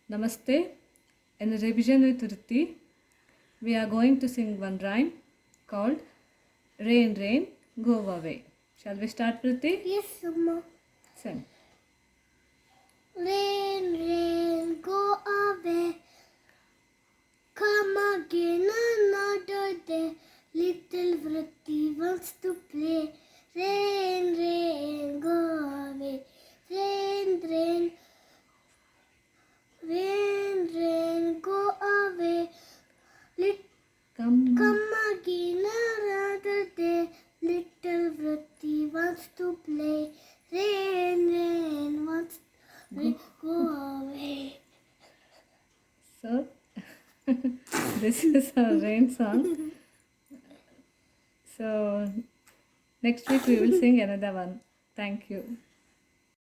Namaste. In revision with Ritti, we are going to sing one rhyme called Rain, Rain, Go Away. Shall we start, Ritti? Yes, Amma. Sing. Rain, rain, go away. Come again another day. Little Vritti wants to play. Rain, rain, go away. Rain, rain, rain, rain, go away. Come. Come again another day. Little Vritti wants to play. Rain, rain, wants to go away. So, this is our rain song. So, next week we will sing another one. Thank you.